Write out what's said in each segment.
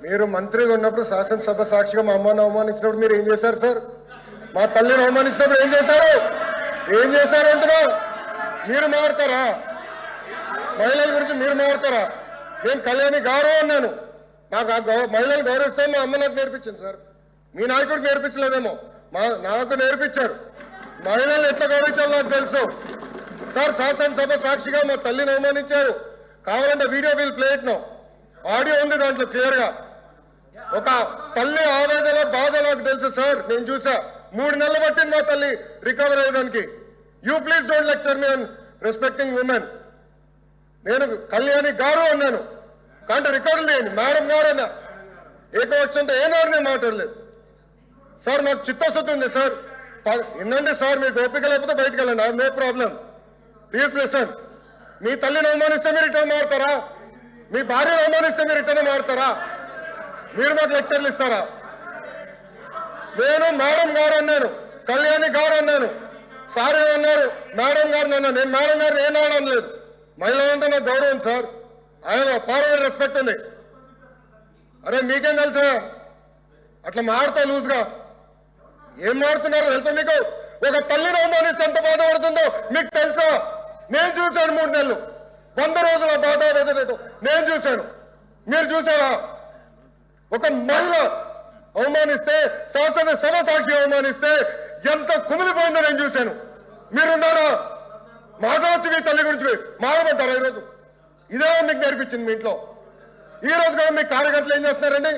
మీరు మంత్రిగా ఉన్నప్పుడు శాసనసభ సాక్షిగా మా అమ్మను అవమానించినప్పుడు మీరు ఏం చేశారు సార్? మా తల్లిని అవమానించినప్పుడు ఏం చేశారు? ఏం చేశారు అంటున్నా? మీరు మారుతారా? మహిళల గురించి మీరు మారుతారా? నేను కళ్యాణి గౌరవం అన్నాను. నాకు మహిళలు గౌరవిస్తాం మా అమ్మ నాకు నేర్పించింది సార్. మీ నాయకుడికి నేర్పించలేదేమో, నాకు నేర్పించారు. మహిళలు ఎట్లా గౌరవించాలో నాకు తెలుసు సార్. శాసనసభ సాక్షిగా మా తల్లిని అవమానించారు. కావాలంటే video we'll play it now. Audio ఉంది దాంట్లో క్లియర్ గా. ఒక తల్లి ఆవేదన బాధ నాకు తెలుసు సార్. నేను చూసా. 3 నెలలు పట్టింది మా తల్లి రికవర్ అయ్యేదానికి. You please don't lecture me on respecting women. నేను కళ్యాణి గారు అన్నాను, కానీ రికార్డు లేని మేడం గారు అన్నా. ఏకవచ్చంతో ఏనాడు నేను మాట్లాడలేదు సార్. మాకు చిత్తశుద్ధి ఉంది సార్. వినండి సార్, మీరు ఓపిక లేకపోతే బయటకు వెళ్ళండి. No problem. Please listen. మీ తల్లిని అవమానిస్తే మీరు రిటర్న్ మారుతారా? మీ భార్యను అవమానిస్తే మీరు రిటర్న్ మారుతారా? మీరు మాకు లెక్చర్లు ఇస్తారా? నేను మేడం గారు అన్నాను, కళ్యాణి గారు అన్నాను. సార్ ఏమన్నారు? మేడం గారిని అన్నాను. నేను మేడం గారిని ఏనాడు అనలేదు. మహిళలంటే నాకు గౌరవం సార్. ఆయన ఫార్వర్డ్ రెస్పెక్ట్ ఉంది. అరే మీకేం తెలుసా? అట్లా మారుతా లూజ్గా ఏం మారుతున్నారో తెలుసా మీకు? ఒక తల్లిని అవమానిస్తే ఎంత బాధపడుతుందో మీకు తెలుసా? నేను చూశాను 3 నెలలు 100 రోజుల బాధ వేదనతో నేను చూశాను. మీరు చూసారా? ఒక మహిళ అవమానిస్తే, శాసనసభ సాక్షి అవమానిస్తే ఎంత కుమిలిపోయిందో నేను చూశాను. మీరున్నారా? మాట్లాడచ్చు మీ తల్లి గురించి మారమంటారా? ఈరోజు ఇదే మీకు నేర్పించింది మీ ఇంట్లో. ఈ రోజు కూడా మీ కార్యకర్తలు ఏం చేస్తున్నారండి?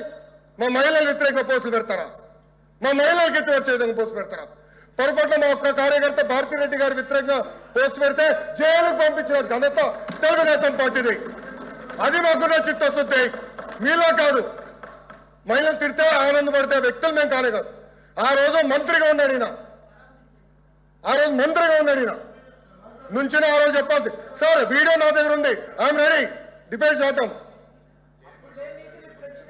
మా మహిళల వ్యతిరేకంగా పోస్టులు పెడతారా? మా మహిళలకి ఎట్టి వచ్చే విధంగా పోస్టు పెడతారా? పొరపాటున మా ఒక్క కార్యకర్త భారతిరెడ్డి గారి వ్యతిరేకంగా పోస్ట్ పెడితే జైలుకు పంపించిన ఘనత తెలుగుదేశం పార్టీది. అది మాకున్న చిత్తశుద్ధి. మీలో కాదు. మహిళలు తిడితే ఆనందపడితే వ్యక్తులు మేము కానే కాదు. ఆ రోజు మంత్రిగా ఉన్నాడు ఈయన. నుంచి ఆ రోజు చెప్పాల్సి సార్. వీడియో నా దగ్గర ఉంది. I'm ready. డిబేట్ చేద్దాం.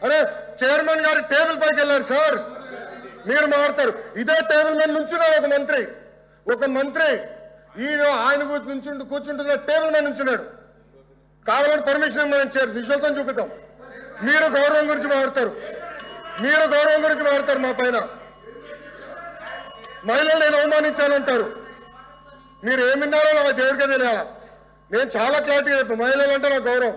అరే చైర్మన్ గారి టేబుల్ పైకి వెళ్ళారు సార్. మీరు మారుతారు. ఇదే టేబుల్ మీద నుంచున్నాడు ఒక మంత్రి ఈయన ఆయన కూర్చుంటున్న టేబుల్ మీద నుంచున్నాడు. కావాలంటే పర్మిషన్ ఇవ్వమని విశ్వాసం చూపిద్దాం. మీరు గౌరవం గురించి మారుతారు. మా పైన మహిళలు నేను అవమానించానంటారు. మీరు ఏమిన్నారో నా దేవుడికే తెలియాలా. నేను చాలా క్లారిటీగా చెప్పాను. మహిళలు అంటే నాకు గౌరవం.